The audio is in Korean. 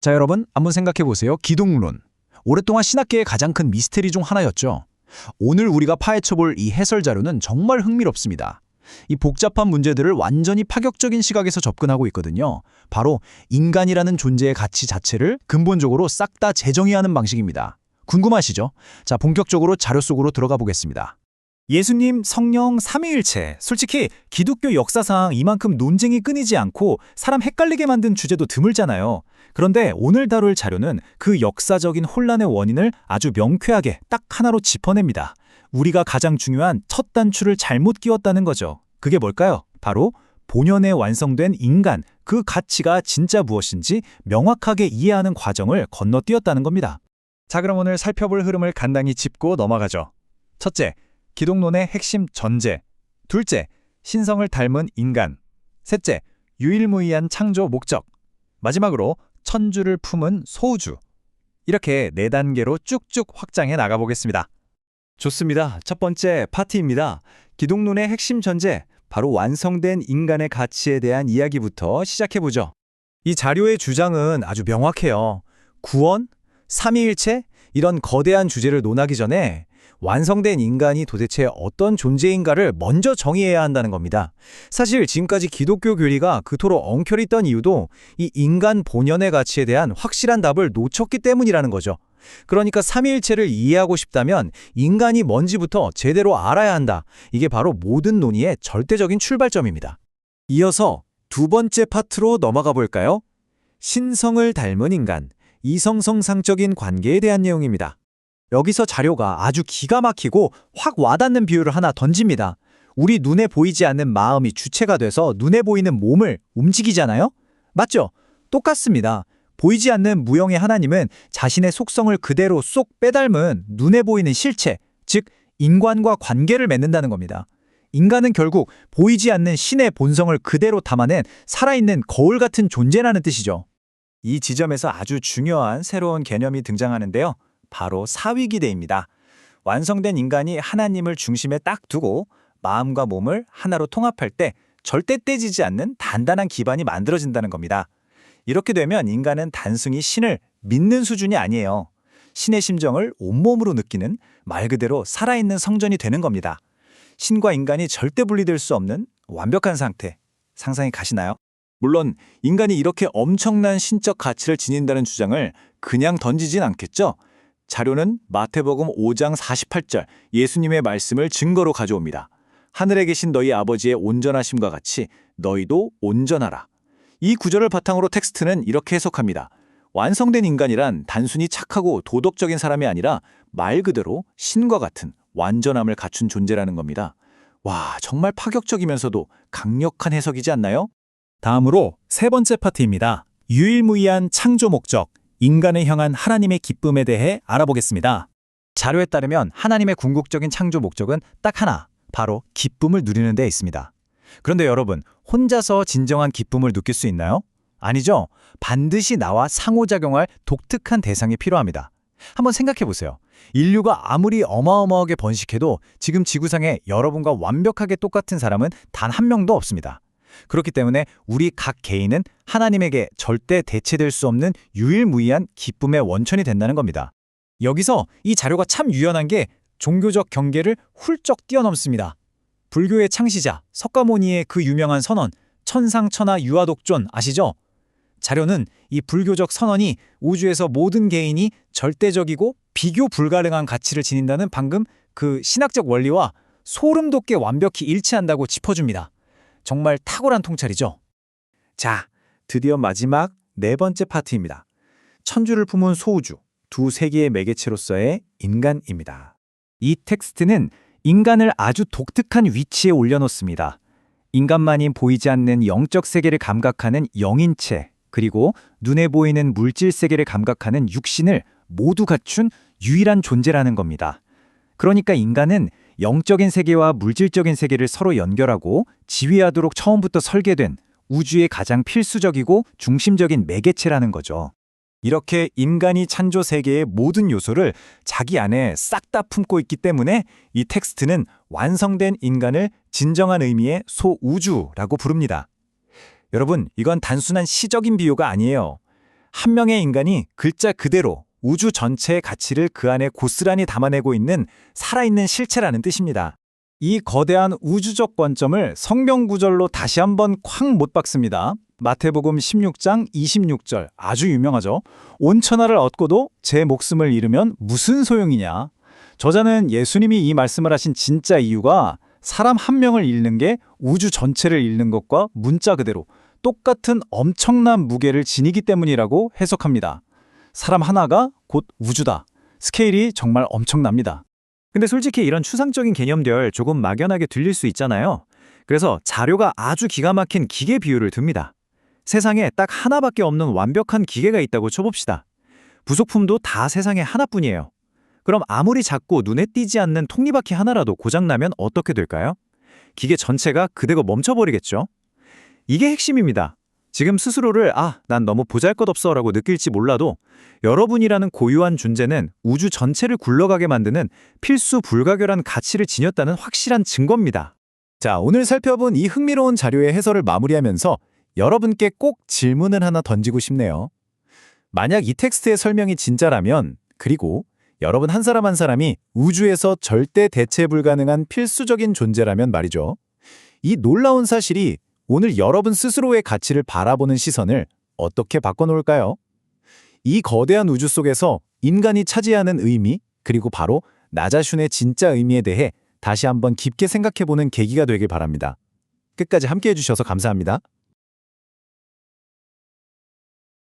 자, 여러분, 한번 생각해 보세요. 기독론. 오랫동안 신학계의 가장 큰 미스테리 중 하나였죠. 오늘 우리가 파헤쳐 볼 이 해설 자료는 정말 흥미롭습니다. 이 복잡한 문제들을 완전히 파격적인 시각에서 접근하고 있거든요. 바로 인간이라는 존재의 가치 자체를 근본적으로 싹 다 재정의하는 방식입니다. 궁금하시죠? 자, 본격적으로 자료 속으로 들어가 보겠습니다. 예수님, 성령, 삼위일체. 솔직히 기독교 역사상 이만큼 논쟁이 끊이지 않고 사람 헷갈리게 만든 주제도 드물잖아요. 그런데 오늘 다룰 자료는 그 역사적인 혼란의 원인을 아주 명쾌하게 딱 하나로 짚어냅니다. 우리가 가장 중요한 첫 단추를 잘못 끼웠다는 거죠. 그게 뭘까요? 바로 본연에 완성된 인간, 그 가치가 진짜 무엇인지 명확하게 이해하는 과정을 건너뛰었다는 겁니다. 자, 그럼 오늘 살펴볼 흐름을 간단히 짚고 넘어가죠. 첫째, 기독론의 핵심 전제. 둘째, 신성을 닮은 인간. 셋째, 유일무이한 창조 목적. 마지막으로 천주를 품은 소우주. 이렇게 4단계로 쭉쭉 확장해 나가보겠습니다. 좋습니다. 첫 번째 파트입니다. 기독론의 핵심 전제, 바로 완성된 인간의 가치에 대한 이야기부터 시작해보죠. 이 자료의 주장은 아주 명확해요. 구원, 삼위일체, 이런 거대한 주제를 논하기 전에 완성된 인간이 도대체 어떤 존재인가를 먼저 정의해야 한다는 겁니다. 사실 지금까지 기독교 교리가 그토록 엉켜있던 이유도 이 인간 본연의 가치에 대한 확실한 답을 놓쳤기 때문이라는 거죠. 그러니까 삼위일체를 이해하고 싶다면 인간이 뭔지부터 제대로 알아야 한다. 이게 바로 모든 논의의 절대적인 출발점입니다. 이어서 두 번째 파트로 넘어가 볼까요? 신성을 닮은 인간, 이성성상적인 관계에 대한 내용입니다. 여기서 자료가 아주 기가 막히고 확 와닿는 비유를 하나 던집니다. 우리 눈에 보이지 않는 마음이 주체가 돼서 눈에 보이는 몸을 움직이잖아요? 맞죠? 똑같습니다. 보이지 않는 무형의 하나님은 자신의 속성을 그대로 쏙 빼닮은 눈에 보이는 실체, 즉 인간과 관계를 맺는다는 겁니다. 인간은 결국 보이지 않는 신의 본성을 그대로 담아낸 살아있는 거울 같은 존재라는 뜻이죠. 이 지점에서 아주 중요한 새로운 개념이 등장하는데요. 바로 사위기대입니다. 완성된 인간이 하나님을 중심에 딱 두고 마음과 몸을 하나로 통합할 때 절대 떼지지 않는 단단한 기반이 만들어진다는 겁니다. 이렇게 되면 인간은 단순히 신을 믿는 수준이 아니에요. 신의 심정을 온몸으로 느끼는 말 그대로 살아있는 성전이 되는 겁니다. 신과 인간이 절대 분리될 수 없는 완벽한 상태, 상상이 가시나요? 물론 인간이 이렇게 엄청난 신적 가치를 지닌다는 주장을 그냥 던지진 않겠죠? 자료는 마태복음 5장 48절 예수님의 말씀을 증거로 가져옵니다. 하늘에 계신 너희 아버지의 온전하심과 같이 너희도 온전하라. 이 구절을 바탕으로 텍스트는 이렇게 해석합니다. 완성된 인간이란 단순히 착하고 도덕적인 사람이 아니라 말 그대로 신과 같은 완전함을 갖춘 존재라는 겁니다. 와, 정말 파격적이면서도 강력한 해석이지 않나요? 다음으로 세 번째 파트입니다. 유일무이한 창조 목적, 인간을 향한 하나님의 기쁨에 대해 알아보겠습니다. 자료에 따르면 하나님의 궁극적인 창조 목적은 딱 하나, 바로 기쁨을 누리는 데 있습니다. 그런데 여러분, 혼자서 진정한 기쁨을 느낄 수 있나요? 아니죠. 반드시 나와 상호작용할 독특한 대상이 필요합니다. 한번 생각해 보세요. 인류가 아무리 어마어마하게 번식해도 지금 지구상에 여러분과 완벽하게 똑같은 사람은 단 한 명도 없습니다. 그렇기 때문에 우리 각 개인은 하나님에게 절대 대체될 수 없는 유일무이한 기쁨의 원천이 된다는 겁니다. 여기서 이 자료가 참 유연한 게 종교적 경계를 훌쩍 뛰어넘습니다. 불교의 창시자 석가모니의 그 유명한 선언, 천상천하 유아독존 아시죠? 자료는 이 불교적 선언이 우주에서 모든 개인이 절대적이고 비교 불가능한 가치를 지닌다는 방금 그 신학적 원리와 소름 돋게 완벽히 일치한다고 짚어줍니다. 정말 탁월한 통찰이죠. 자, 드디어 마지막 네 번째 파트입니다. 천주를 품은 소우주, 두 세계의 매개체로서의 인간입니다. 이 텍스트는 인간을 아주 독특한 위치에 올려놓습니다. 인간만이 보이지 않는 영적 세계를 감각하는 영인체, 그리고 눈에 보이는 물질 세계를 감각하는 육신을 모두 갖춘 유일한 존재라는 겁니다. 그러니까 인간은 영적인 세계와 물질적인 세계를 서로 연결하고 지휘하도록 처음부터 설계된 우주의 가장 필수적이고 중심적인 매개체라는 거죠. 이렇게 인간이 창조 세계의 모든 요소를 자기 안에 싹 다 품고 있기 때문에 이 텍스트는 완성된 인간을 진정한 의미의 소우주라고 부릅니다. 여러분, 이건 단순한 시적인 비유가 아니에요. 한 명의 인간이 글자 그대로 우주 전체의 가치를 그 안에 고스란히 담아내고 있는 살아있는 실체라는 뜻입니다. 이 거대한 우주적 관점을 성경 구절로 다시 한번 쾅 못 박습니다. 마태복음 16장 26절 아주 유명하죠. 온 천하를 얻고도 제 목숨을 잃으면 무슨 소용이냐. 저자는 예수님이 이 말씀을 하신 진짜 이유가 사람 한 명을 잃는 게 우주 전체를 잃는 것과 문자 그대로 똑같은 엄청난 무게를 지니기 때문이라고 해석합니다. 사람 하나가 곧 우주다. 스케일이 정말 엄청납니다. 근데 솔직히 이런 추상적인 개념들 조금 막연하게 들릴 수 있잖아요. 그래서 자료가 아주 기가 막힌 기계 비유를 듭니다. 세상에 딱 하나밖에 없는 완벽한 기계가 있다고 쳐봅시다. 부속품도 다 세상에 하나뿐이에요. 그럼 아무리 작고 눈에 띄지 않는 톱니바퀴 하나라도 고장나면 어떻게 될까요? 기계 전체가 그대로 멈춰버리겠죠? 이게 핵심입니다. 지금 스스로를 난 너무 보잘것없어 라고 느낄지 몰라도 여러분이라는 고유한 존재는 우주 전체를 굴러가게 만드는 필수 불가결한 가치를 지녔다는 확실한 증거입니다. 자, 오늘 살펴본 이 흥미로운 자료의 해설을 마무리하면서 여러분께 꼭 질문을 하나 던지고 싶네요. 만약 이 텍스트의 설명이 진짜라면, 그리고 여러분 한 사람 한 사람이 우주에서 절대 대체 불가능한 필수적인 존재라면 말이죠. 이 놀라운 사실이 오늘 여러분 스스로의 가치를 바라보는 시선을 어떻게 바꿔놓을까요? 이 거대한 우주 속에서 인간이 차지하는 의미, 그리고 바로 나 자신의 진짜 의미에 대해 다시 한번 깊게 생각해보는 계기가 되길 바랍니다. 끝까지 함께해 주셔서 감사합니다.